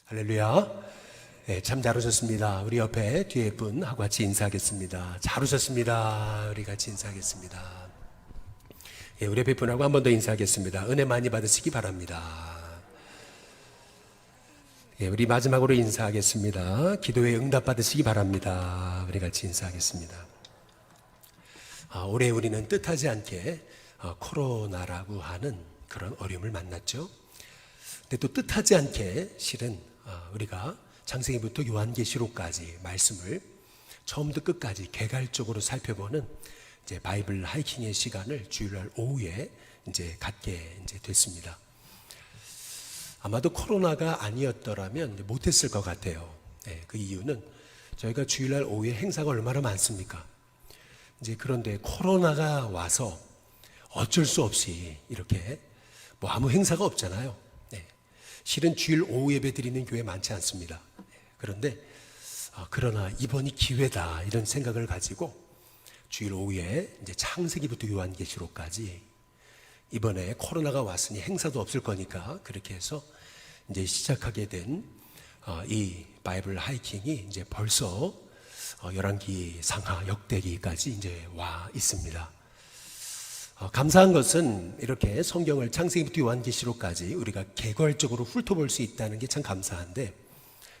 할렐루야. 네, 참 잘 오셨습니다. 우리 옆에 뒤에 분하고 같이 인사하겠습니다. 잘 오셨습니다. 우리 같이 인사하겠습니다. 예, 우리 옆에 분하고 한 번 더 인사하겠습니다. 은혜 많이 받으시기 바랍니다. 예, 우리 마지막으로 인사하겠습니다. 기도에 응답 받으시기 바랍니다. 우리 같이 인사하겠습니다. 올해 우리는 뜻하지 않게 코로나라고 하는 그런 어려움을 만났죠. 근데 또 뜻하지 않게 실은 우리가 창세기부터 요한계시록까지 말씀을 처음부터 끝까지 개괄적으로 살펴보는 이제 바이블 하이킹의 시간을 주일날 오후에 이제 갖게 이제 됐습니다. 아마도 코로나가 아니었더라면 못했을 것 같아요. 네, 그 이유는 저희가 주일날 오후에 행사가 얼마나 많습니까? 이제 그런데 코로나가 와서 어쩔 수 없이 이렇게 뭐 아무 행사가 없잖아요. 네. 실은 주일 오후 예배 드리는 교회 많지 않습니다. 그런데 그러나 이번이 기회다 이런 생각을 가지고 주일 오후에 이제 창세기부터 요한계시록까지 이번에 코로나가 왔으니 행사도 없을 거니까 그렇게 해서 이제 시작하게 된 이 바이블 하이킹이 이제 벌써 열왕기 상하 역대기까지 이제 와 있습니다. 감사한 것은 이렇게 성경을 창세기부터 요한계시록까지 우리가 개괄적으로 훑어볼 수 있다는 게 참 감사한데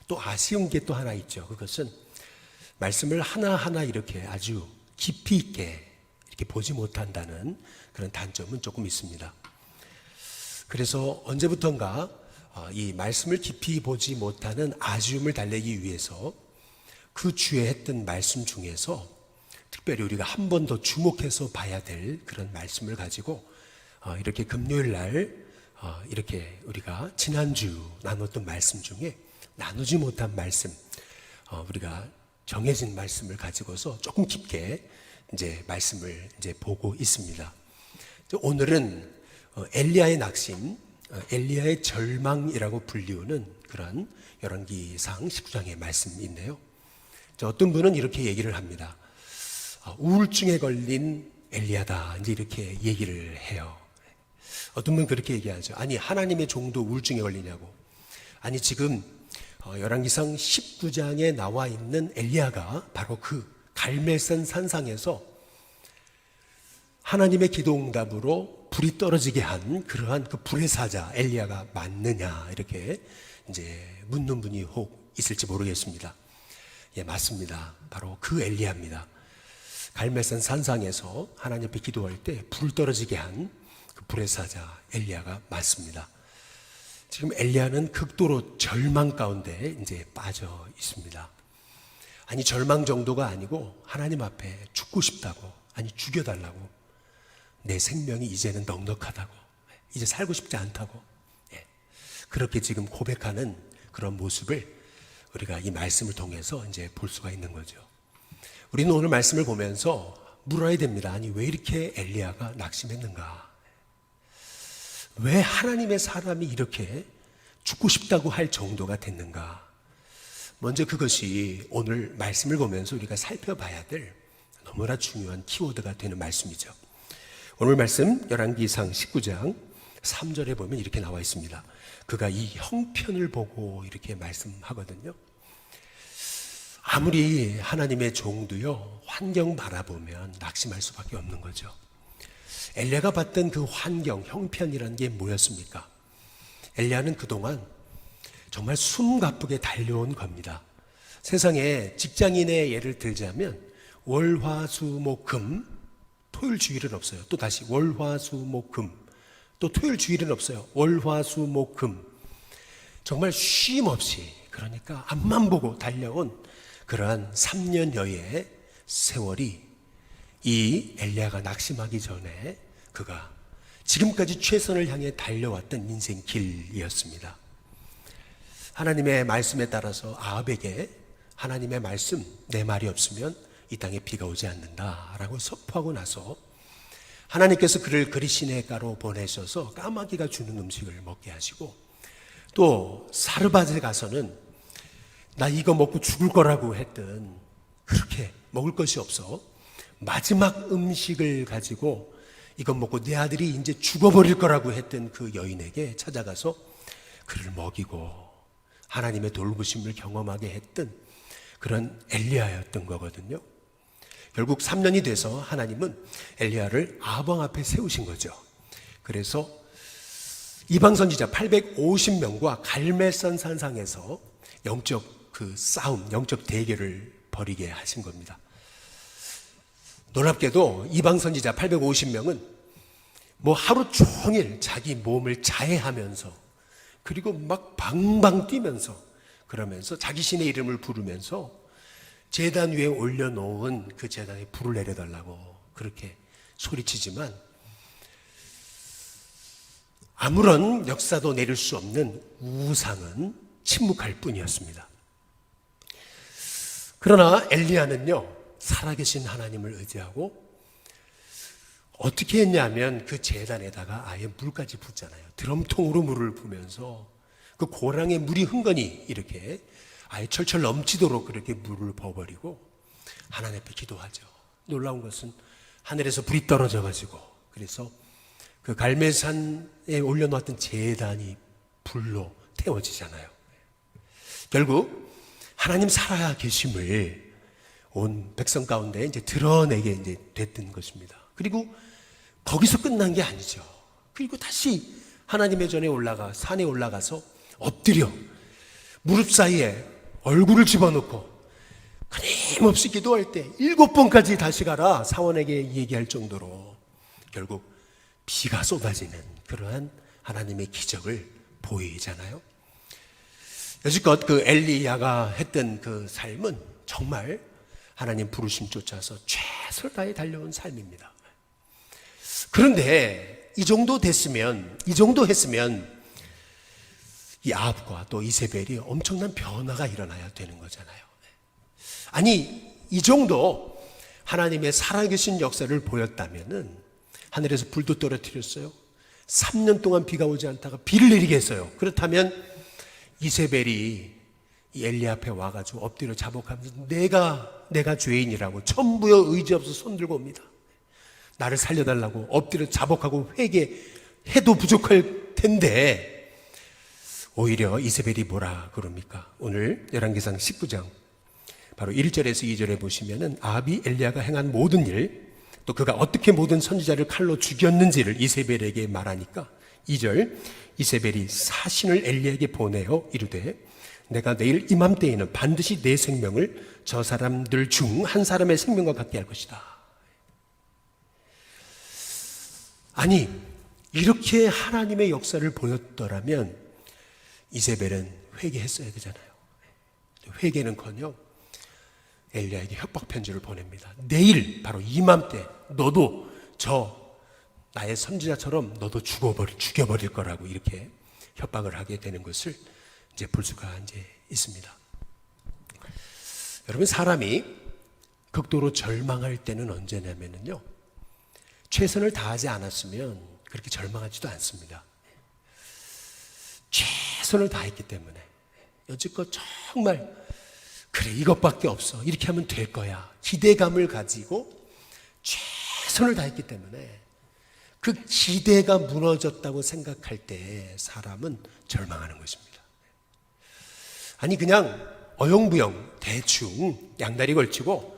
또 아쉬운 게 또 하나 있죠. 그것은 말씀을 하나하나 이렇게 아주 깊이 있게 이렇게 보지 못한다는 그런 단점은 조금 있습니다. 그래서 언제부턴가 이 말씀을 깊이 보지 못하는 아쉬움을 달래기 위해서 그 주에 했던 말씀 중에서 특별히 우리가 한 번 더 주목해서 봐야 될 그런 말씀을 가지고 이렇게 금요일 날 이렇게 우리가 지난주 나눴던 말씀 중에 나누지 못한 말씀, 우리가 정해진 말씀을 가지고서 조금 깊게 이제 말씀을 이제 보고 있습니다. 오늘은 엘리야의 낙심, 엘리야의 절망이라고 불리우는 그런 열왕기상 19장의 말씀인데요. 어떤 분은 이렇게 얘기를 합니다. 우울증에 걸린 엘리야다 이제 이렇게 얘기를 해요. 어떤 분은 그렇게 얘기하죠. 아니 하나님의 종도 우울증에 걸리냐고. 아니 지금 열왕기상 19장에 나와 있는 엘리야가 바로 그 갈멜산 산상에서 하나님의 기도응답으로 불이 떨어지게 한 그러한 그 불의 사자 엘리야가 맞느냐 이렇게 이제 묻는 분이 혹 있을지 모르겠습니다. 예, 맞습니다. 바로 그 엘리야입니다. 갈멜산 산상에서 하나님 앞에 기도할 때 불 떨어지게 한 그 불의 사자 엘리야가 맞습니다. 지금 엘리야는 극도로 절망 가운데 이제 빠져 있습니다. 아니 절망 정도가 아니고 하나님 앞에 죽고 싶다고, 아니 죽여달라고, 내 생명이 이제는 넉넉하다고, 이제 살고 싶지 않다고, 그렇게 지금 고백하는 그런 모습을 우리가 이 말씀을 통해서 이제 볼 수가 있는 거죠. 우리는 오늘 말씀을 보면서 물어야 됩니다. 아니 왜 이렇게 엘리야가 낙심했는가? 왜 하나님의 사람이 이렇게 죽고 싶다고 할 정도가 됐는가? 먼저 그것이 오늘 말씀을 보면서 우리가 살펴봐야 될 너무나 중요한 키워드가 되는 말씀이죠. 오늘 말씀 열왕기상 19장 3절에 보면 이렇게 나와 있습니다. 그가 이 형편을 보고 이렇게 말씀하거든요. 아무리 하나님의 종도요 환경 바라보면 낙심할 수밖에 없는 거죠. 엘리야가 봤던 그 환경, 형편이라는 게 뭐였습니까? 엘리야는 그동안 정말 숨가쁘게 달려온 겁니다. 세상에 직장인의 예를 들자면 월화수목금 토요일 주일은 없어요. 또 다시 월화수목금 또 토요일 주일은 없어요. 월화수목금 정말 쉼 없이 그러니까 앞만 보고 달려온 그러한 3년여의 세월이 이 엘리야가 낙심하기 전에 그가 지금까지 최선을 향해 달려왔던 인생 길이었습니다. 하나님의 말씀에 따라서 아합에게 하나님의 말씀 내 말이 없으면 이 땅에 비가 오지 않는다라고 선포하고 나서 하나님께서 그를 그리 시내가로 보내셔서 까마귀가 주는 음식을 먹게 하시고 또 사르밧에 가서는 나 이거 먹고 죽을 거라고 했던 그렇게 먹을 것이 없어 마지막 음식을 가지고 이것 먹고 내 아들이 이제 죽어버릴 거라고 했던 그 여인에게 찾아가서 그를 먹이고 하나님의 돌보심을 경험하게 했던 그런 엘리야였던 거거든요. 결국 3년이 돼서 하나님은 엘리야를 아방 앞에 세우신 거죠. 그래서 이방 선지자 850명과 갈멜산 산상에서 영적 싸움, 영적 대결을 벌이게 하신 겁니다. 놀랍게도 이방 선지자 850명은 뭐 하루 종일 자기 몸을 자해하면서, 그리고 막 방방 뛰면서, 그러면서 자기 신의 이름을 부르면서 제단 위에 올려놓은 그 제단에 불을 내려달라고 그렇게 소리치지만 아무런 역사도 내릴 수 없는 우상은 침묵할 뿐이었습니다. 그러나 엘리야는요, 살아계신 하나님을 의지하고 어떻게 했냐면 그 제단에다가 아예 물까지 붓잖아요. 드럼통으로 물을 부면서 그 고랑에 물이 흥건히 이렇게 아예 철철 넘치도록 그렇게 물을 부어버리고 하나님 앞에 기도하죠. 놀라운 것은 하늘에서 불이 떨어져 가지고, 그래서 그 갈멜산에 올려놓았던 제단이 불로 태워지잖아요. 결국 하나님 살아 계심을 온 백성 가운데 이제 드러내게 이제 됐던 것입니다. 그리고 거기서 끝난 게 아니죠. 그리고 다시 하나님의 전에 산에 올라가서 엎드려 무릎 사이에 얼굴을 집어넣고 끊임없이 기도할 때 7번까지 다시 가라 사원에게 얘기할 정도로 결국 비가 쏟아지는 그러한 하나님의 기적을 보이잖아요. 여지껏 그 엘리야가 했던 그 삶은 정말 하나님 부르심 쫓아서 최선을 다해 달려온 삶입니다. 그런데 이 정도 했으면 이 아합과 또 이세벨이 엄청난 변화가 일어나야 되는 거잖아요. 아니, 이 정도 하나님의 살아계신 역사를 보였다면은 하늘에서 불도 떨어뜨렸어요. 3년 동안 비가 오지 않다가 비를 내리게 했어요. 그렇다면 이세벨이 이 엘리야 앞에 와가지고 엎드려 자복하면서 내가 죄인이라고 전부여 의지 없어 손 들고 옵니다. 나를 살려달라고 엎드려 자복하고 회개해도 부족할 텐데 오히려 이세벨이 뭐라 그럽니까? 오늘 열왕기상 19장 바로 1절에서 2절에 보시면은 아합이 엘리야가 행한 모든 일, 또 그가 어떻게 모든 선지자를 칼로 죽였는지를 이세벨에게 말하니까 2절, 이세벨이 사신을 엘리야에게 보내어 이르되 내가 내일 이맘때에는 반드시 내 생명을 저 사람들 중 한 사람의 생명과 같게 할 것이다. 아니, 이렇게 하나님의 역사를 보였더라면 이세벨은 회개했어야 되잖아요. 회개는커녕 엘리야에게 협박 편지를 보냅니다. 내일 바로 이맘때 너도 나의 선지자처럼 너도 죽여버릴 거라고 이렇게 협박을 하게 되는 것을 이제 볼 수가 이제 있습니다. 여러분, 사람이 극도로 절망할 때는 언제냐면요, 최선을 다하지 않았으면 그렇게 절망하지도 않습니다. 최선을 다했기 때문에 여지껏 정말 그래 이것밖에 없어 이렇게 하면 될 거야 기대감을 가지고 최선을 다했기 때문에 그 기대가 무너졌다고 생각할 때 사람은 절망하는 것입니다. 아니, 그냥 어영부영 대충 양다리 걸치고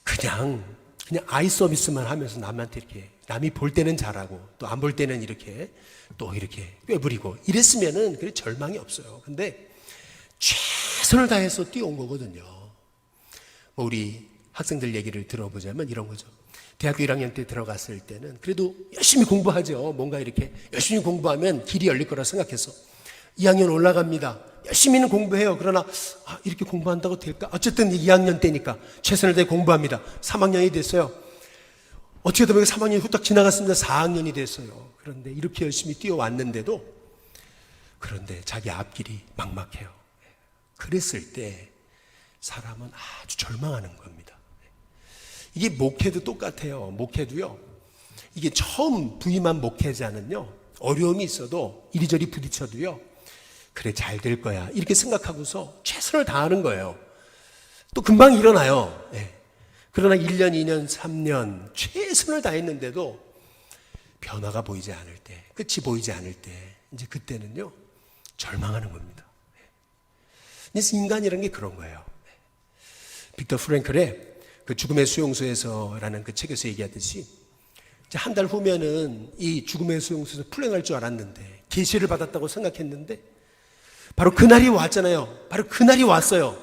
그냥 아이 서비스만 하면서 남한테 이렇게 남이 볼 때는 잘하고 또 안 볼 때는 이렇게 꾀부리고 이랬으면은 그래 절망이 없어요. 근데 최선을 다해서 뛰어온 거거든요. 뭐 우리 학생들 얘기를 들어보자면 이런 거죠. 대학교 1학년 때 들어갔을 때는 그래도 열심히 공부하죠. 뭔가 이렇게 열심히 공부하면 길이 열릴 거라 생각해서 2학년 올라갑니다. 열심히는 공부해요. 그러나 이렇게 공부한다고 될까? 어쨌든 2학년 때니까 최선을 다해 공부합니다. 3학년이 됐어요. 어떻게 보면 3학년이 후딱 지나갔습니다. 4학년이 됐어요. 그런데 이렇게 열심히 뛰어왔는데도 그런데 자기 앞길이 막막해요. 그랬을 때 사람은 아주 절망하는 겁니다. 이게 목회도 똑같아요. 목회도요, 이게 처음 부임한 목회자는요, 어려움이 있어도 이리저리 부딪혀도요, 그래 잘 될 거야 이렇게 생각하고서 최선을 다하는 거예요. 또 금방 일어나요. 그러나 1년, 2년, 3년 최선을 다했는데도 변화가 보이지 않을 때, 끝이 보이지 않을 때 이제 그때는요 절망하는 겁니다. 그래서 인간이라는 게 그런 거예요. 빅터 프랭클의 그 죽음의 수용소에서라는 그 책에서 얘기하듯이 한 달 후면은 이 죽음의 수용소에서 풀려날 줄 알았는데, 계시를 받았다고 생각했는데 바로 그날이 왔잖아요. 바로 그날이 왔어요.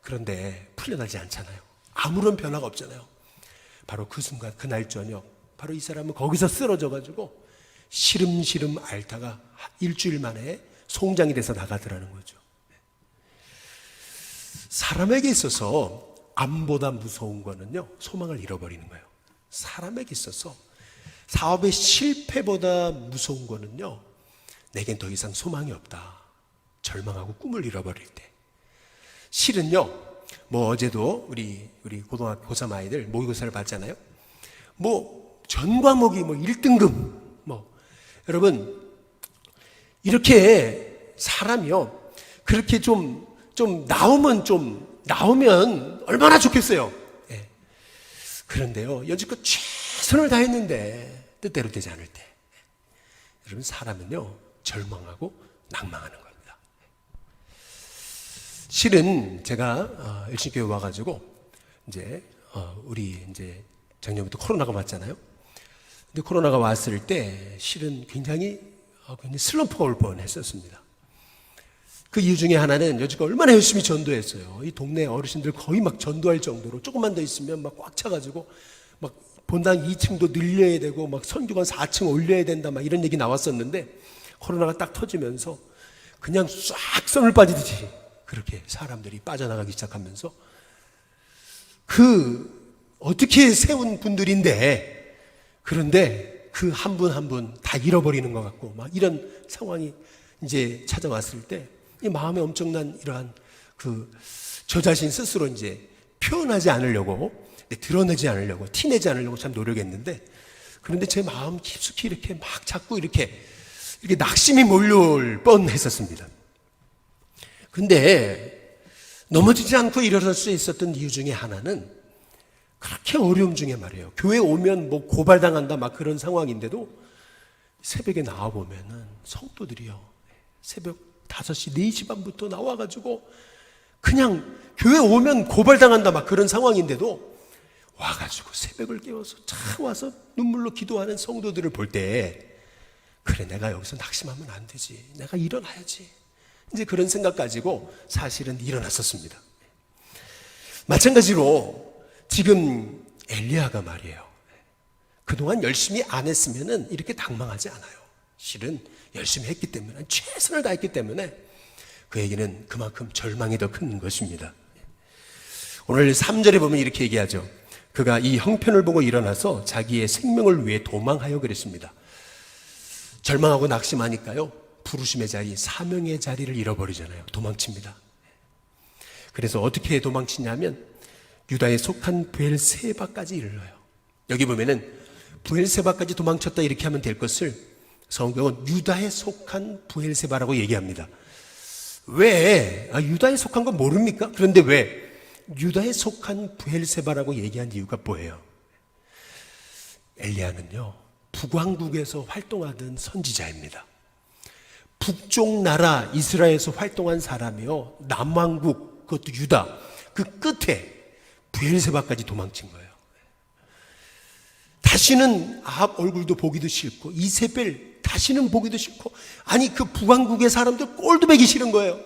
그런데 풀려나지 않잖아요. 아무런 변화가 없잖아요. 바로 그 순간, 그날 저녁, 바로 이 사람은 거기서 쓰러져가지고 시름시름 앓다가 일주일 만에 송장이 돼서 나가더라는 거죠. 사람에게 있어서 암보다 무서운 거는요, 소망을 잃어버리는 거예요. 사람에게 있어서 사업의 실패보다 무서운 거는요, 내겐 더 이상 소망이 없다, 절망하고 꿈을 잃어버릴 때. 실은요, 어제도 우리 고등학교 고3 아이들 모의고사를 봤잖아요. 전 과목이 1등급, 여러분, 이렇게 사람이요, 그렇게 나오면 얼마나 좋겠어요. 예. 그런데요, 여지껏 최선을 다했는데 뜻대로 되지 않을 때, 여러분, 사람은요, 절망하고 낭망하는 겁니다. 실은 제가 일신교회 와가지고 우리 작년부터 코로나가 왔잖아요. 근데 코로나가 왔을 때 실은 굉장히 슬럼프가 올 뻔했었습니다. 그 이유 중에 하나는 여지껏 얼마나 열심히 전도했어요. 이 동네 어르신들 거의 막 전도할 정도로, 조금만 더 있으면 막 꽉 차가지고 막 본당 2층도 늘려야 되고 막 선교관 4층 올려야 된다, 막 이런 얘기 나왔었는데, 코로나가 딱 터지면서 그냥 싹 썸을 빠지듯이 그렇게 사람들이 빠져나가기 시작하면서, 어떻게 세운 분들인데, 그런데 그 한 분 한 분 다 잃어버리는 것 같고, 막 이런 상황이 찾아왔을 때, 이 마음에 엄청난 이러한 저 자신 스스로 표현하지 않으려고, 드러내지 않으려고, 티내지 않으려고 참 노력했는데, 그런데 제 마음 깊숙이 이렇게 막 자꾸 이렇게 낙심이 몰려올 뻔 했었습니다. 근데 넘어지지 않고 일어설 수 있었던 이유 중에 하나는, 그렇게 어려움 중에 말이에요, 교회 오면 고발당한다 막 그런 상황인데도 새벽에 나와보면은 성도들이요, 새벽 5시, 4시 반부터 나와가지고 그냥 교회 오면 고발당한다 막 그런 상황인데도 와가지고 새벽을 깨워서 와서 눈물로 기도하는 성도들을 볼 때, 그래, 내가 여기서 낙심하면 안 되지, 내가 일어나야지, 그런 생각 가지고 사실은 일어났었습니다. 마찬가지로 지금 엘리야가 말이에요, 그동안 열심히 안 했으면은 이렇게 당망하지 않아요. 실은 열심히 했기 때문에, 최선을 다했기 때문에 그에게는 그만큼 절망이 더 큰 것입니다. 오늘 3절에 보면 이렇게 얘기하죠. 그가 이 형편을 보고 일어나서 자기의 생명을 위해 도망하여 그랬습니다. 절망하고 낙심하니까요, 부르심의 자리, 사명의 자리를 잃어버리잖아요. 도망칩니다. 그래서 어떻게 도망치냐면 유다에 속한 브엘세바까지 이르러요. 여기 보면은 브엘세바까지 도망쳤다 이렇게 하면 될 것을 성경은 유다에 속한 브엘세바라고 얘기합니다. 왜? 유다에 속한 건 모릅니까? 그런데 왜 유다에 속한 브엘세바라고 얘기한 이유가 뭐예요? 엘리야는요, 북왕국에서 활동하던 선지자입니다. 북쪽 나라 이스라엘에서 활동한 사람이요, 남왕국, 그것도 유다, 그 끝에 브엘세바까지 도망친 거예요. 다시는 아합 얼굴도 보기도 싫고, 이세벨 다시는 보기도 싫고, 아니 그 북왕국의 사람들 꼴도 보기 싫은 거예요.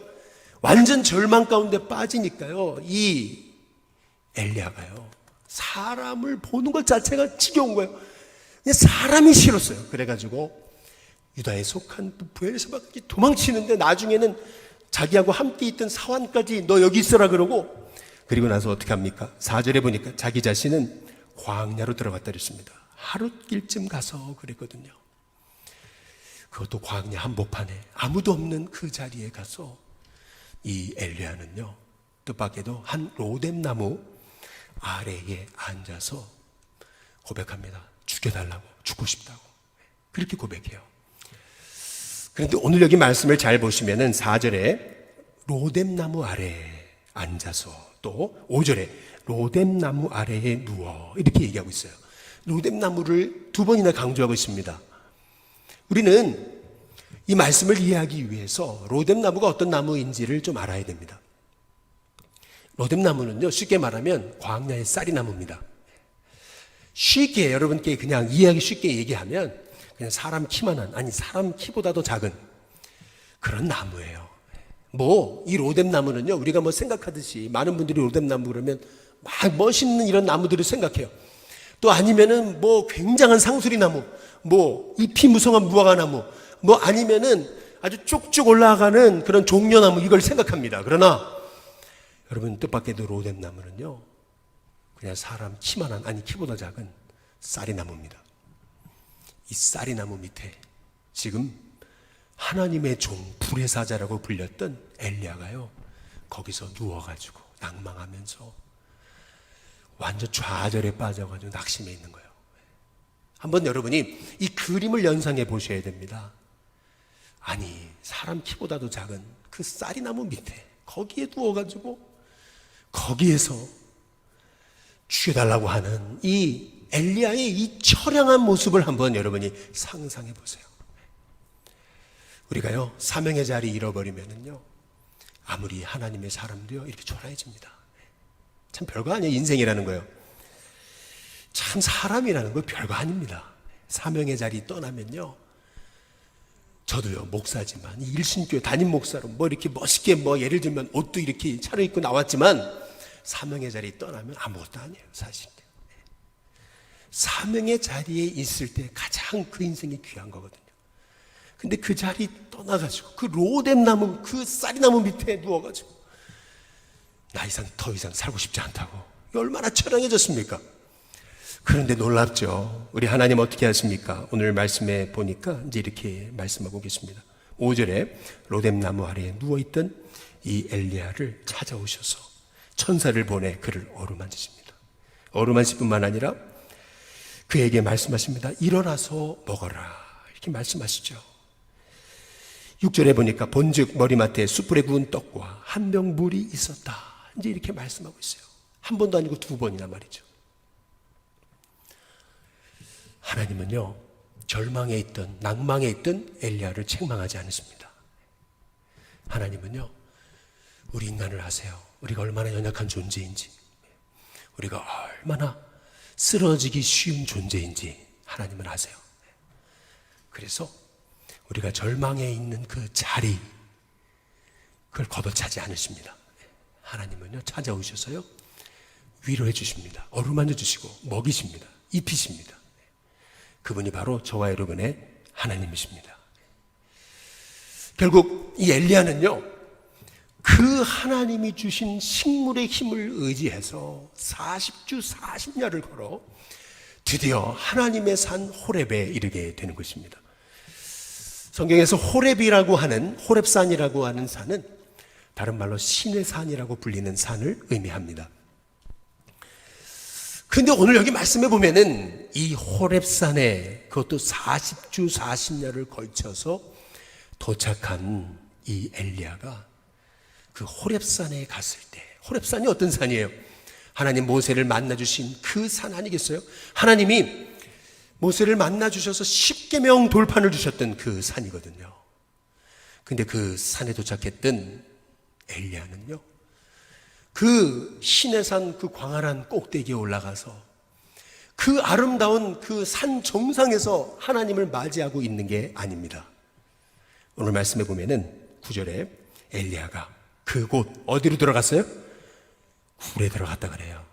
완전 절망 가운데 빠지니까요, 이 엘리야가요, 사람을 보는 것 자체가 지겨운 거예요. 사람이 싫었어요. 그래가지고 유다에 속한 브엘세바까지 도망치는데, 나중에는 자기하고 함께 있던 사환까지 너 여기 있어라 그러고, 그리고 나서 어떻게 합니까? 4절에 보니까 자기 자신은 광야로 들어갔다 그랬습니다. 하룻길쯤 가서 그랬거든요. 그것도 광야 한복판에 아무도 없는 그 자리에 가서 이 엘리야는요, 뜻밖에도 한 로뎀나무 아래에 앉아서 고백합니다. 죽여달라고, 죽고 싶다고. 그렇게 고백해요. 그런데 오늘 여기 말씀을 잘 보시면은 4절에 로뎀나무 아래에 앉아서, 또 5절에 로뎀나무 아래에 누워, 이렇게 얘기하고 있어요. 로뎀나무를 2번이나 강조하고 있습니다. 우리는 이 말씀을 이해하기 위해서 로뎀나무가 어떤 나무인지를 좀 알아야 됩니다. 로뎀나무는요, 쉽게 말하면 광야의 쌀이나무입니다. 쉽게 여러분께 그냥 이해하기 쉽게 얘기하면 그냥 사람 키만한, 아니 사람 키보다도 작은 그런 나무예요. 이 로뎀나무는요, 우리가 생각하듯이 많은 분들이 로뎀나무 그러면 막 멋있는 이런 나무들을 생각해요. 또 아니면은 굉장한 상수리나무, 잎이 무성한 무화과나무, 아니면은 아주 쭉쭉 올라가는 그런 종려나무, 이걸 생각합니다. 그러나 여러분 뜻밖에도 로뎀나무는요, 그냥 사람 키만한, 아니 키보다 작은 쌀이나무입니다. 이 쌀이나무 밑에 지금 하나님의 종, 불의 사자라고 불렸던 엘리야가요, 거기서 누워가지고 낭망하면서 완전 좌절에 빠져가지고 낙심해 있는 거예요. 한번 여러분이 이 그림을 연상해 보셔야 됩니다. 아니 사람 키보다도 작은 그 쌀이나무 밑에 거기에 누워가지고 거기에서 죽여달라고 하는 이 엘리야의 이 처량한 모습을 한번 여러분이 상상해 보세요. 우리가요, 사명의 자리 잃어버리면은요, 아무리 하나님의 사람도요, 이렇게 초라해집니다. 참 별거 아니에요, 인생이라는 거요. 참 사람이라는 거 별거 아닙니다. 사명의 자리 떠나면요, 저도요, 목사지만, 일신교회 담임 목사로 이렇게 멋있게 예를 들면 옷도 이렇게 차려입고 나왔지만, 사명의 자리 떠나면 아무것도 아니에요, 사실. 사명의 자리에 있을 때 가장 그 인생이 귀한 거거든요. 근데 그 자리 떠나가지고 그 로뎀나무, 그 쌀이나무 밑에 누워가지고 더 이상 살고 싶지 않다고, 얼마나 처량해졌습니까? 그런데 놀랍죠. 우리 하나님 어떻게 하십니까? 오늘 말씀에 보니까 이제 이렇게 말씀하고 계십니다. 5절에 로뎀나무 아래에 누워있던 이 엘리야를 찾아오셔서 천사를 보내 그를 어루만지십니다. 어루만질 뿐만 아니라 그에게 말씀하십니다. 일어나서 먹어라, 이렇게 말씀하시죠. 6절에 보니까 본즉 머리맡에 숯불에 구운 떡과 한 병 물이 있었다, 이제 이렇게 말씀하고 있어요. 한 번도 아니고 두 번이나 말이죠. 하나님은요, 절망에 있던, 낭망에 있던 엘리야를 책망하지 않으십니다. 하나님은요, 우리 인간을 아세요. 우리가 얼마나 연약한 존재인지, 우리가 얼마나 쓰러지기 쉬운 존재인지 하나님은 아세요. 그래서 우리가 절망에 있는 그 자리, 그걸 걷어차지 않으십니다. 하나님은요, 찾아오셔서요, 위로해 주십니다. 어루만져 주시고 먹이십니다. 입히십니다. 그분이 바로 저와 여러분의 하나님이십니다. 결국 이 엘리야는요, 그 하나님이 주신 식물의 힘을 의지해서 40주 40야를 걸어 드디어 하나님의 산 호렙에 이르게 되는 것입니다. 성경에서 호렙산이라고 하는 산은 다른 말로 신의 산이라고 불리는 산을 의미합니다. 근데 오늘 여기 말씀해 보면은 이 호렙산에, 그것도 40주 40야를 걸쳐서 도착한 이 엘리야가 그 호렙산에 갔을 때, 호렙산이 어떤 산이에요? 하나님 모세를 만나 주신 그 산 아니겠어요? 하나님이 모세를 만나 주셔서 십계명 돌판을 주셨던 그 산이거든요. 근데 그 산에 도착했던 엘리야는요, 그 신의 산, 그 광활한 꼭대기에 올라가서 그 아름다운 그 산 정상에서 하나님을 맞이하고 있는 게 아닙니다. 오늘 말씀해 보면은 9절에 엘리야가 그곳 어디로 들어갔어요? 굴에 들어갔다 그래요.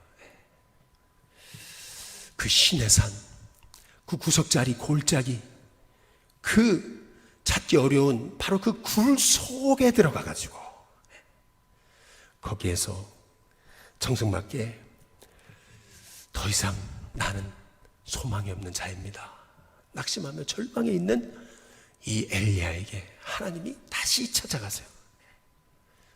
그 신의 산, 그 구석자리, 골짜기, 그 찾기 어려운 바로 그 굴 속에 들어가가지고 거기에서 정승맞게 더 이상 나는 소망이 없는 자입니다, 낙심하며 절망에 있는 이 엘리야에게 하나님이 다시 찾아가세요.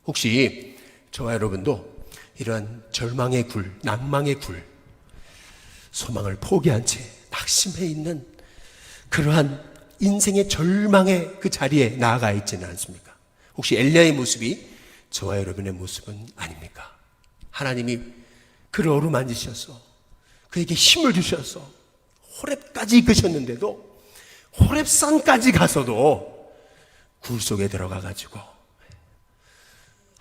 혹시 저와 여러분도 이러한 절망의 굴, 낭망의 굴, 소망을 포기한 채 낙심해 있는 그러한 인생의 절망의 그 자리에 나아가 있지는 않습니까? 혹시 엘리야의 모습이 저와 여러분의 모습은 아닙니까? 하나님이 그를 어루만지셔서 그에게 힘을 주셔서 호렙까지 이끄셨는데도 호렙산까지 가서도 굴 속에 들어가 가지고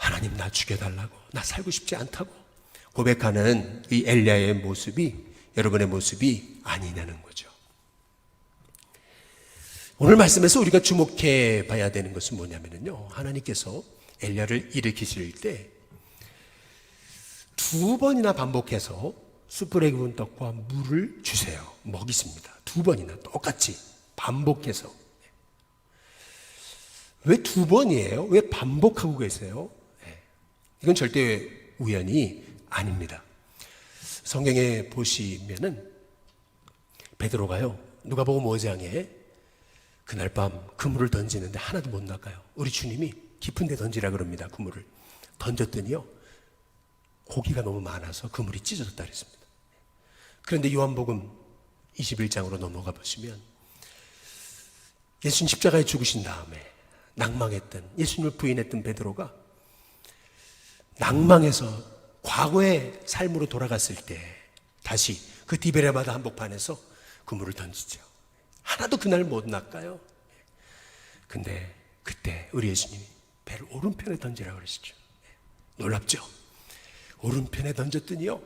하나님 나 죽여달라고, 나 살고 싶지 않다고 고백하는 이 엘리야의 모습이 여러분의 모습이 아니냐는 거죠. 오늘 말씀에서 우리가 주목해 봐야 되는 것은 뭐냐면요, 하나님께서 엘리야를 일으키실 때 두 번이나 반복해서 숯불에 구운 떡과 물을 주세요. 먹이십니다. 두 번이나 똑같이 반복해서. 왜 두 번이에요? 왜 반복하고 계세요? 이건 절대 우연이 아닙니다. 성경에 보시면은 베드로가요, 누가복음 5장에 그날 밤 그물을 던지는데 하나도 못 낚아요. 우리 주님이 깊은 데 던지라 그럽니다. 그물을 던졌더니요, 고기가 너무 많아서 그물이 찢어졌다 그랬습니다. 그런데 요한복음 21장으로 넘어가 보시면 예수님 십자가에 죽으신 다음에 낭망했던, 예수님을 부인했던 베드로가 낭망해서 과거의 삶으로 돌아갔을 때 다시 그 디베레 바다 한복판에서 그물을 던지죠. 하나도 그날 못 낚아요. 근데 그때 우리 예수님이 배를 오른편에 던지라고 그러시죠. 놀랍죠? 오른편에 던졌더니요,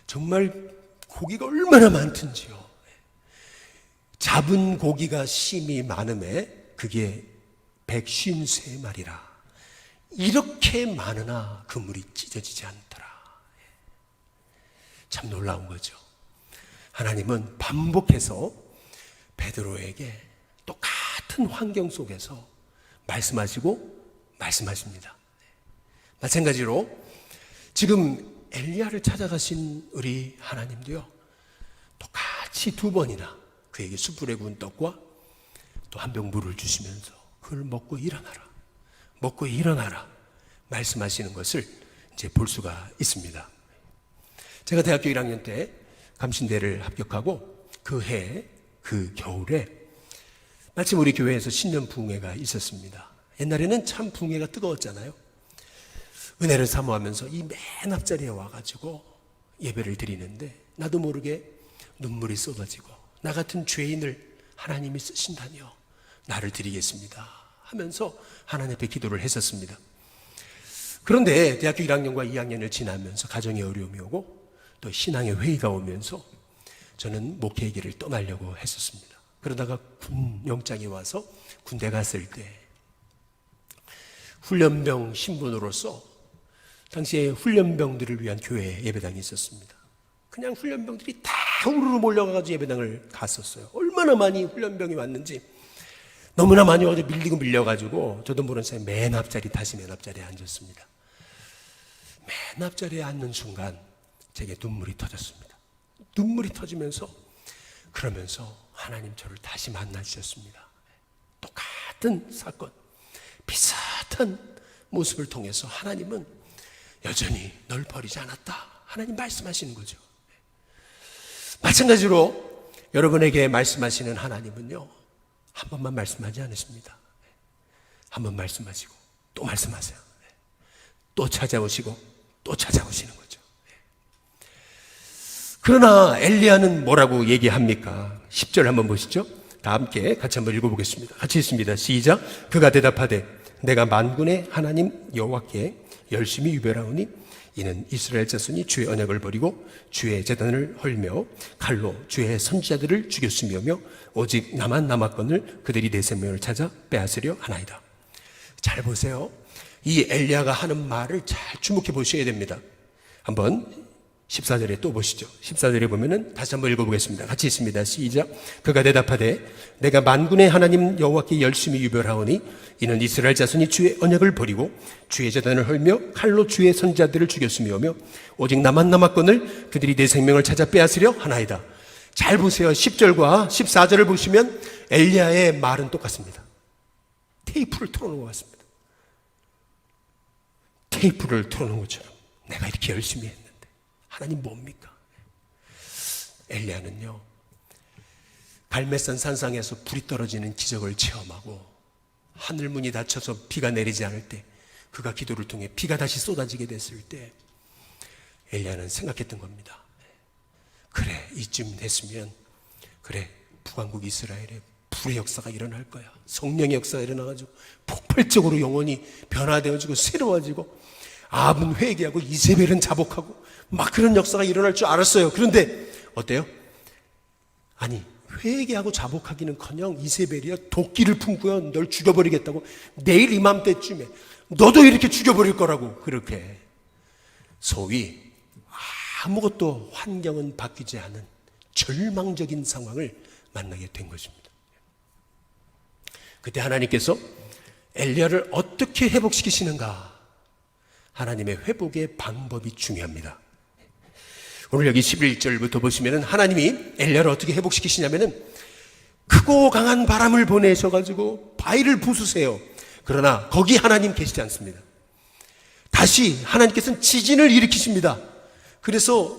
정말 고기가 얼마나 많든지요. 잡은 고기가 심이 많음에 그게 153마리라. 이렇게 많으나 그물이 찢어지지 않더라. 참 놀라운 거죠. 하나님은 반복해서 베드로에게 똑같은 환경 속에서 말씀하십니다. 마찬가지로 지금 엘리야를 찾아가신 우리 하나님도요, 똑같이 두 번이나 그에게 숯불에 구운 떡과 또 한 병 물을 주시면서 그걸 먹고 일어나라 말씀하시는 것을 이제 볼 수가 있습니다. 제가 대학교 1학년 때 감신대를 합격하고 그 겨울에 마침 우리 교회에서 신년 부흥회가 있었습니다. 옛날에는 참 부흥회가 뜨거웠잖아요. 은혜를 사모하면서 이 맨 앞자리에 와가지고 예배를 드리는데 나도 모르게 눈물이 쏟아지고, 나 같은 죄인을 하나님이 쓰신다니요, 나를 드리겠습니다 하면서 하나님 앞에 기도를 했었습니다. 그런데 대학교 1학년과 2학년을 지나면서 가정의 어려움이 오고 또 신앙의 회의가 오면서 저는 목회의 길을 떠나려고 했었습니다. 그러다가 군 영장이 와서 군대 갔을 때 훈련병 신분으로서 당시에 훈련병들을 위한 교회 예배당이 있었습니다. 그냥 훈련병들이 다 우르르 몰려가지고 예배당을 갔었어요. 얼마나 많이 훈련병이 왔는지 너무나 많이 와서 밀리고 밀려가지고 저도 모르는 사이에 다시 맨 앞자리에 앉았습니다. 맨 앞자리에 앉는 순간 제게 눈물이 터졌습니다. 눈물이 터지면서 그러면서 하나님 저를 다시 만나주셨습니다. 똑같은 사건, 비슷한 모습을 통해서 하나님은 여전히 널 버리지 않았다, 하나님 말씀하시는 거죠. 마찬가지로 여러분에게 말씀하시는 하나님은요, 한 번만 말씀하지 않으십니다. 한 번 말씀하시고 또 말씀하세요. 또 찾아오시고 또 찾아오시는 거죠. 그러나 엘리야는 뭐라고 얘기합니까? 10절 한번 보시죠. 다 함께 같이 한번 읽어보겠습니다. 같이 읽습니다. 시작. 그가 대답하되 내가 만군의 하나님 여호와께 열심히 유별하오니 이는 이스라엘 자손이 주의 언약을 버리고 주의 제단을 헐며 칼로 주의 선지자들을 죽였으며 오직 나만 남았거늘 그들이 내 생명을 찾아 빼앗으려 하나이다. 잘 보세요. 이 엘리야가 하는 말을 잘 주목해 보셔야 됩니다. 한번 14절에 또 보시죠. 14절에 보면은 다시 한번 읽어보겠습니다. 같이 있습니다. 시작. 그가 대답하되 내가 만군의 하나님 여호와께 열심히 유별하오니 이는 이스라엘 자손이 주의 언약을 버리고 주의 제단을 헐며 칼로 주의 선지자들을 죽였으며 오직 나만 남았거늘 그들이 내 생명을 찾아 빼앗으려 하나이다. 잘 보세요. 10절과 14절을 보시면 엘리야의 말은 똑같습니다. 테이프를 틀어놓은 것 같습니다. 테이프를 틀어놓은 것처럼 내가 이렇게 열심히 했는데 하나님 뭡니까? 엘리야는요, 갈멜산 산상에서 불이 떨어지는 기적을 체험하고 하늘 문이 닫혀서 비가 내리지 않을 때, 그가 기도를 통해 비가 다시 쏟아지게 됐을 때 엘리야는 생각했던 겁니다. 그래, 이쯤 됐으면 그래, 북왕국 이스라엘에 불의 역사가 일어날 거야. 성령의 역사가 일어나가지고 폭발적으로 영혼이 변화되어지고 새로워지고 아합은 회개하고 이세벨은 자복하고 막 그런 역사가 일어날 줄 알았어요. 그런데 어때요? 아니, 회개하고 자복하기는커녕 이세벨이야 도끼를 품고요, 널 죽여버리겠다고, 내일 이맘때쯤에 너도 이렇게 죽여버릴 거라고, 그렇게 소위 아무것도 환경은 바뀌지 않은 절망적인 상황을 만나게 된 것입니다. 그때 하나님께서 엘리야를 어떻게 회복시키시는가? 하나님의 회복의 방법이 중요합니다. 오늘 여기 11절부터 보시면 하나님이 엘리야를 어떻게 회복시키시냐면은 크고 강한 바람을 보내셔가지고 바위를 부수세요. 그러나 거기 하나님 계시지 않습니다. 다시 하나님께서는 지진을 일으키십니다. 그래서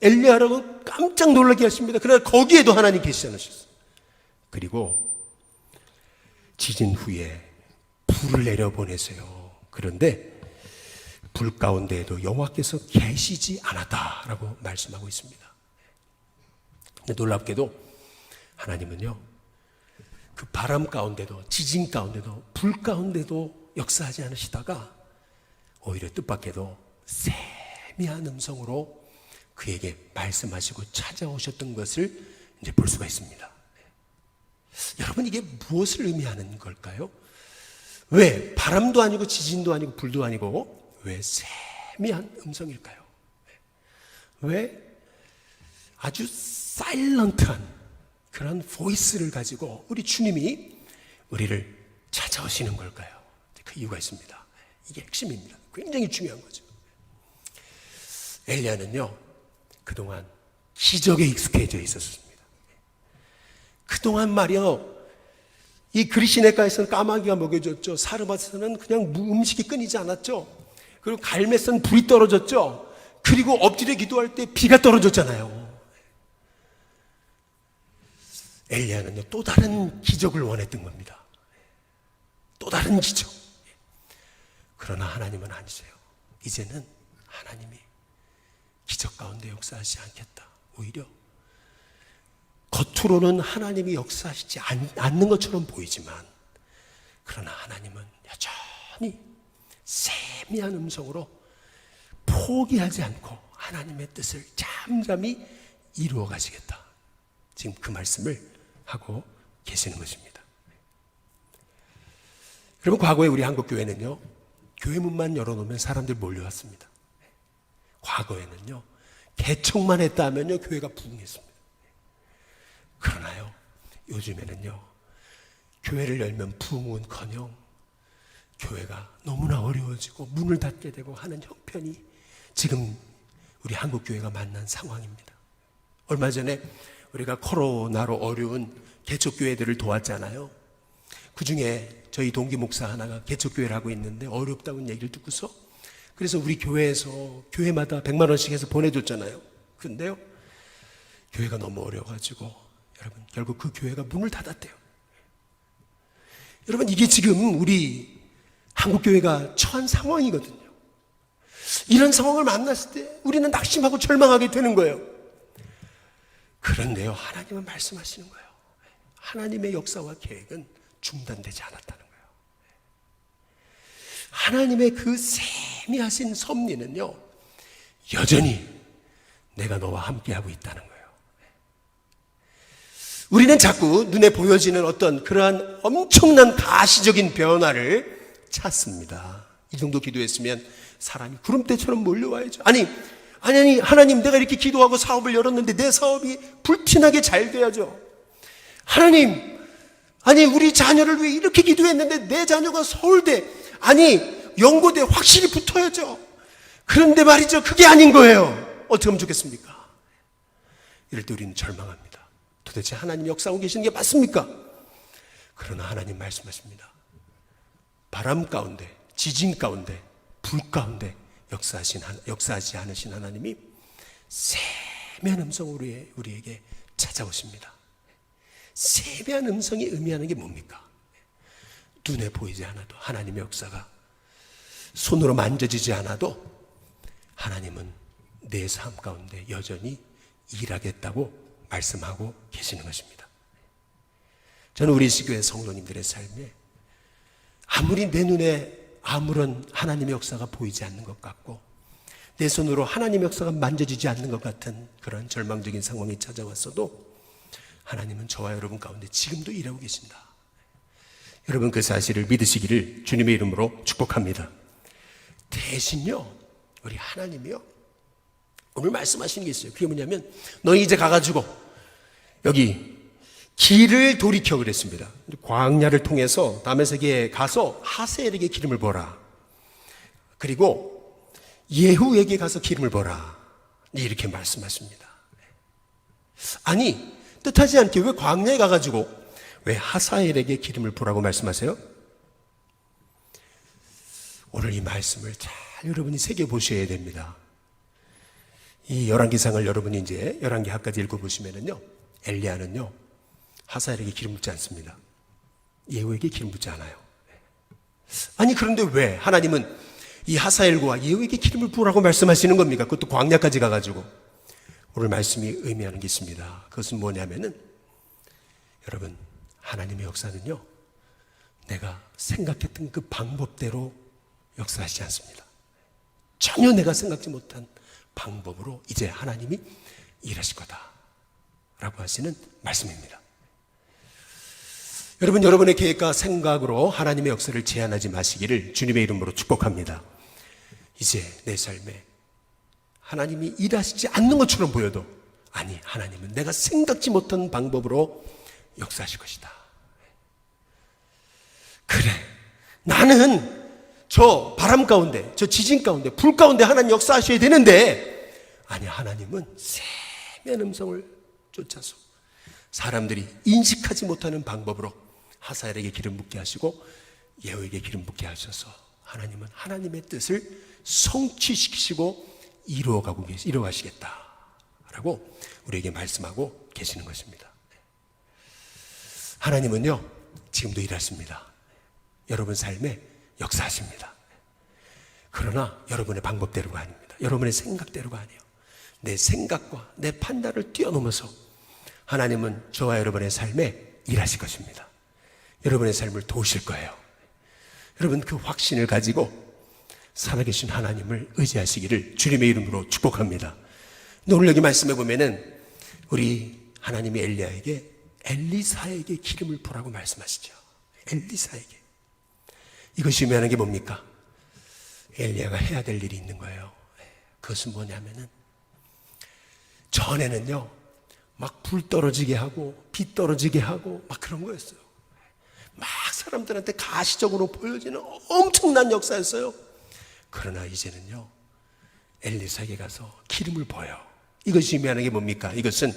엘리야라고 깜짝 놀라게 하십니다. 그러나 거기에도 하나님 계시지 않으셨어요. 그리고 지진 후에 불을 내려보내세요. 그런데 불 가운데에도 여호와께서 계시지 않았다라고 말씀하고 있습니다. 근데 놀랍게도 하나님은요, 그 바람 가운데도, 지진 가운데도, 불 가운데도 역사하지 않으시다가 오히려 뜻밖에도 세미한 음성으로 그에게 말씀하시고 찾아오셨던 것을 이제 볼 수가 있습니다. 여러분, 이게 무엇을 의미하는 걸까요? 왜 바람도 아니고 지진도 아니고 불도 아니고 왜 세미한 음성일까요? 왜 아주 사일런트한 그런 보이스를 가지고 우리 주님이 우리를 찾아오시는 걸까요? 그 이유가 있습니다. 이게 핵심입니다. 굉장히 중요한 거죠. 엘리야는요, 그동안 기적에 익숙해져 있었습니다. 그동안 말이요, 이 그리시네가에서는 까마귀가 먹여줬죠. 사르밧에서는 그냥 음식이 끊이지 않았죠. 그리고 갈매선 불이 떨어졌죠. 그리고 엎드려 기도할 때 비가 떨어졌잖아요. 엘리야는요, 또 다른 기적을 원했던 겁니다. 또 다른 기적. 그러나 하나님은 아니세요. 이제는 하나님이 기적 가운데 역사하지 않겠다. 오히려 겉으로는 하나님이 역사하시지 않는 것처럼 보이지만, 그러나 하나님은 여전히 세미한 음성으로 포기하지 않고 하나님의 뜻을 잠잠히 이루어 가시겠다. 지금 그 말씀을 하고 계시는 것입니다. 여러분, 과거에 우리 한국교회는요, 교회 문만 열어놓으면 사람들 몰려왔습니다. 과거에는요, 개척만 했다 하면요, 교회가 부흥했습니다. 그러나요, 요즘에는요, 교회를 열면 부흥은커녕 교회가 너무나 어려워지고 문을 닫게 되고 하는 형편이 지금 우리 한국교회가 만난 상황입니다. 얼마 전에 우리가 코로나로 어려운 개척교회들을 도왔잖아요. 그 중에 저희 동기 목사 하나가 개척교회를 하고 있는데 어렵다고 얘기를 듣고서, 그래서 우리 교회에서 교회마다 100만 원씩 해서 보내줬잖아요. 근데요, 교회가 너무 어려워가지고 여러분, 결국 그 교회가 문을 닫았대요. 여러분, 이게 지금 우리 한국교회가 처한 상황이거든요. 이런 상황을 만났을 때 우리는 낙심하고 절망하게 되는 거예요. 그런데요, 하나님은 말씀하시는 거예요. 하나님의 역사와 계획은 중단되지 않았다는 거예요. 하나님의 그 세미하신 섭리는요, 여전히 내가 너와 함께하고 있다는 거예요. 우리는 자꾸 눈에 보여지는 어떤 그러한 엄청난 가시적인 변화를 찾습니다. 이 정도 기도했으면 사람이 구름대처럼 몰려와야죠. 아니, 하나님, 내가 이렇게 기도하고 사업을 열었는데 내 사업이 불티나게 잘 돼야죠. 하나님, 우리 자녀를 위해 이렇게 기도했는데 내 자녀가 서울대, 연고대 확실히 붙어야죠. 그런데 말이죠, 그게 아닌 거예요. 어떻게 하면 좋겠습니까? 이럴 때 우리는 절망합니다. 도대체 하나님 역사하고 계시는 게 맞습니까? 그러나 하나님 말씀하십니다. 바람 가운데, 지진 가운데, 불 가운데 역사하지 않으신 하나님이 세미한 음성으로 우리에게 찾아오십니다. 세미한 음성이 의미하는 게 뭡니까? 눈에 보이지 않아도, 하나님의 역사가 손으로 만져지지 않아도 하나님은 내 삶 가운데 여전히 일하겠다고 말씀하고 계시는 것입니다. 저는 우리 시교회 성도님들의 삶에 아무리 내 눈에 아무런 하나님의 역사가 보이지 않는 것 같고 내 손으로 하나님의 역사가 만져지지 않는 것 같은 그런 절망적인 상황이 찾아왔어도 하나님은 저와 여러분 가운데 지금도 일하고 계신다. 여러분 그 사실을 믿으시기를 주님의 이름으로 축복합니다. 대신요 우리 하나님이요 오늘 말씀하시는 게 있어요. 그게 뭐냐면 너희 이제 가가지고 여기 길을 돌이켜 그랬습니다. 광야를 통해서 다메섹에 가서 하세엘에게 기름을 부어라. 그리고 예후에게 가서 기름을 부어라. 이렇게 말씀하십니다. 아니 뜻하지 않게 왜 광야에 가가지고 왜 하사엘에게 기름을 부으라고 말씀하세요? 오늘 이 말씀을 잘 여러분이 새겨보셔야 됩니다. 이 열왕기상을 여러분이 이제 열왕기하까지 읽어보시면은요 엘리야는요 하사엘에게 기름 붓지 않습니다. 예후에게 기름 붓지 않아요. 아니 그런데 왜 하나님은 이 하사엘과 예후에게 기름을 부으라고 말씀하시는 겁니까? 그것도 광야까지 가가지고. 오늘 말씀이 의미하는 게 있습니다. 그것은 뭐냐면은 여러분 하나님의 역사는요 내가 생각했던 그 방법대로 역사하시지 않습니다. 전혀 내가 생각지 못한 방법으로 이제 하나님이 일하실 거다 라고 하시는 말씀입니다. 여러분 여러분의 계획과 생각으로 하나님의 역사를 제한하지 마시기를 주님의 이름으로 축복합니다. 이제 내 삶에 하나님이 일하시지 않는 것처럼 보여도 아니 하나님은 내가 생각지 못한 방법으로 역사하실 것이다. 그래 나는 저 바람 가운데 저 지진 가운데 불 가운데 하나님 역사하셔야 되는데 아니 하나님은 세미한 음성을 쫓아서 사람들이 인식하지 못하는 방법으로 하사엘에게 기름 붓게 하시고 예후에게 기름 붓게 하셔서 하나님은 하나님의 뜻을 성취시키시고 이루어가시겠다라고 우리에게 말씀하고 계시는 것입니다. 하나님은요 지금도 일하십니다. 여러분 삶에 역사하십니다. 그러나 여러분의 방법대로가 아닙니다. 여러분의 생각대로가 아니에요. 내 생각과 내 판단을 뛰어넘어서 하나님은 저와 여러분의 삶에 일하실 것입니다. 여러분의 삶을 도우실 거예요. 여러분 그 확신을 가지고 살아계신 하나님을 의지하시기를 주님의 이름으로 축복합니다. 오늘 여기 말씀해 보면은 우리 하나님이 엘리야에게 엘리사에게 기름을 부으라고 말씀하시죠. 엘리사에게. 이것이 의미하는 게 뭡니까? 엘리야가 해야 될 일이 있는 거예요. 그것은 뭐냐면은 전에는요 막 불 떨어지게 하고 비 떨어지게 하고 막 그런 거였어요. 막 사람들한테 가시적으로 보여지는 엄청난 역사였어요. 그러나 이제는요 엘리사에게 가서 기름을 부어요. 이것이 의미하는 게 뭡니까? 이것은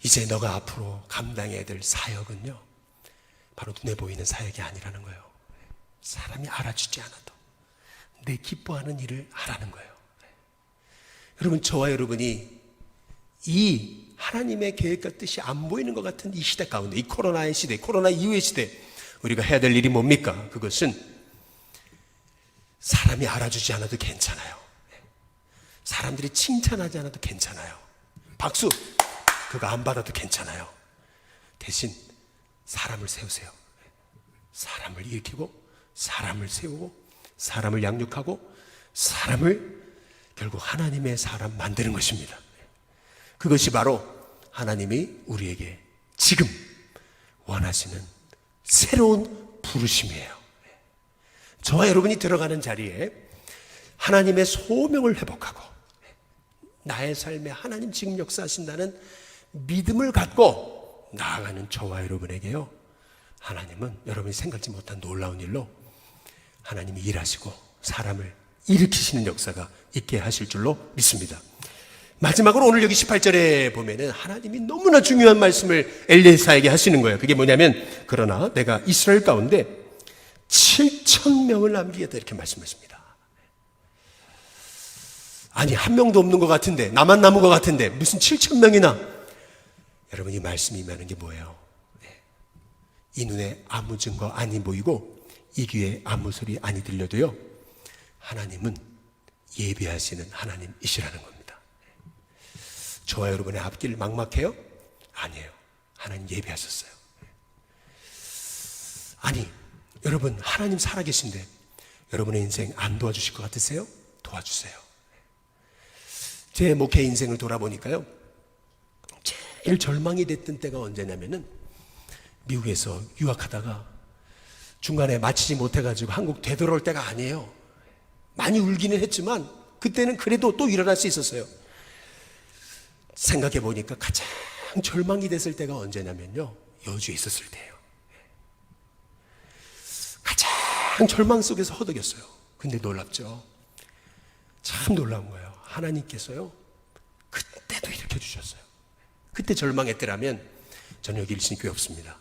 이제 너가 앞으로 감당해야 될 사역은요 바로 눈에 보이는 사역이 아니라는 거예요. 사람이 알아주지 않아도 내 기뻐하는 일을 하라는 거예요. 여러분 저와 여러분이 이 하나님의 계획과 뜻이 안 보이는 것 같은 이 시대 가운데 이 코로나의 시대, 코로나 이후의 시대 우리가 해야 될 일이 뭡니까? 그것은 사람이 알아주지 않아도 괜찮아요. 사람들이 칭찬하지 않아도 괜찮아요. 박수 그거 안 받아도 괜찮아요. 대신 사람을 세우세요. 사람을 일으키고 사람을 세우고 사람을 양육하고 사람을 결국 하나님의 사람 만드는 것입니다. 그것이 바로 하나님이 우리에게 지금 원하시는 새로운 부르심이에요. 저와 여러분이 들어가는 자리에 하나님의 소명을 회복하고 나의 삶에 하나님 지금 역사하신다는 믿음을 갖고 나아가는 저와 여러분에게요 하나님은 여러분이 생각지 못한 놀라운 일로 하나님이 일하시고 사람을 일으키시는 역사가 있게 하실 줄로 믿습니다. 마지막으로 오늘 여기 18절에 보면은 하나님이 너무나 중요한 말씀을 엘리사에게 하시는 거예요. 그게 뭐냐면 그러나 내가 이스라엘 가운데 7,000명을 남기겠다 이렇게 말씀하십니다. 아니 한 명도 없는 것 같은데 나만 남은 것 같은데 무슨 7,000명이나 여러분 이 말씀이 임하는 게 뭐예요? 이 눈에 아무 증거 아니 보이고 이 귀에 아무 소리 아니 들려도요 하나님은 예비하시는 하나님이시라는 겁니다. 저와 여러분의 앞길 막막해요? 아니에요. 하나님 예비하셨어요. 아니, 여러분 하나님 살아계신데 여러분의 인생 안 도와주실 것 같으세요? 도와주세요. 제 목회 인생을 돌아보니까요, 제일 절망이 됐던 때가 언제냐면은 미국에서 유학하다가 중간에 마치지 못해가지고 한국 되돌아올 때가 아니에요. 많이 울기는 했지만 그때는 그래도 또 일어날 수 있었어요. 생각해 보니까 가장 절망이 됐을 때가 언제냐면요, 여주에 있었을 때예요. 가장 절망 속에서 허덕였어요. 근데 놀랍죠? 참 놀라운 거예요. 하나님께서요, 그때도 일으켜 주셨어요. 그때 절망했더라면 저는 여기 일신교회 없습니다.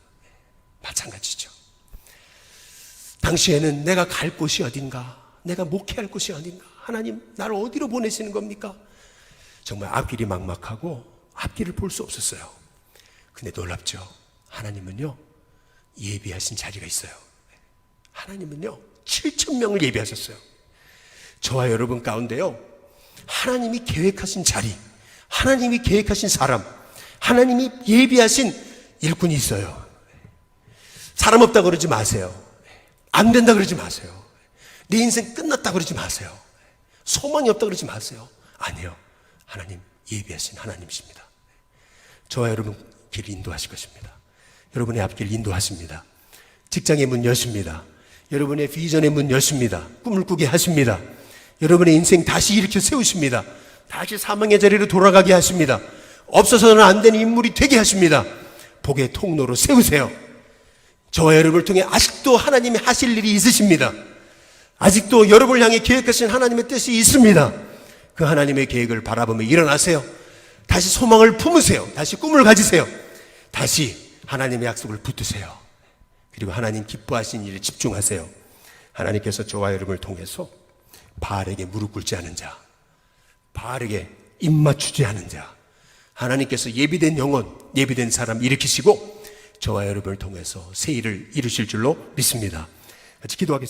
마찬가지죠. 당시에는 내가 갈 곳이 어딘가, 내가 목회할 곳이 어딘가, 하나님 나를 어디로 보내시는 겁니까? 정말 앞길이 막막하고 앞길을 볼 수 없었어요. 근데 놀랍죠? 하나님은요, 예비하신 자리가 있어요. 하나님은요, 7,000명을 예비하셨어요. 저와 여러분 가운데요, 하나님이 계획하신 자리, 하나님이 계획하신 사람, 하나님이 예비하신 일꾼이 있어요. 사람 없다 그러지 마세요. 안 된다 그러지 마세요. 내 인생 끝났다 그러지 마세요. 소망이 없다 그러지 마세요. 아니요, 하나님 예비하신 하나님이십니다. 저와 여러분 길 인도하실 것입니다. 여러분의 앞길 인도하십니다. 직장의 문 여십니다. 여러분의 비전의 문 여십니다. 꿈을 꾸게 하십니다. 여러분의 인생 다시 일으켜 세우십니다. 다시 사망의 자리로 돌아가게 하십니다. 없어서는 안 되는 인물이 되게 하십니다. 복의 통로로 세우세요. 저와 여러분을 통해 아직도 하나님이 하실 일이 있으십니다. 아직도 여러분을 향해 계획하신 하나님의 뜻이 있습니다. 그 하나님의 계획을 바라보며 일어나세요. 다시 소망을 품으세요. 다시 꿈을 가지세요. 다시 하나님의 약속을 붙드세요. 그리고 하나님 기뻐하신 일에 집중하세요. 하나님께서 저와 여러분을 통해서 바알에게 무릎 꿇지 않은 자, 바알에게 입 맞추지 않은 자, 하나님께서 예비된 영혼, 예비된 사람 일으키시고 저와 여러분을 통해서 새 일을 이루실 줄로 믿습니다. 같이 기도하겠습니다.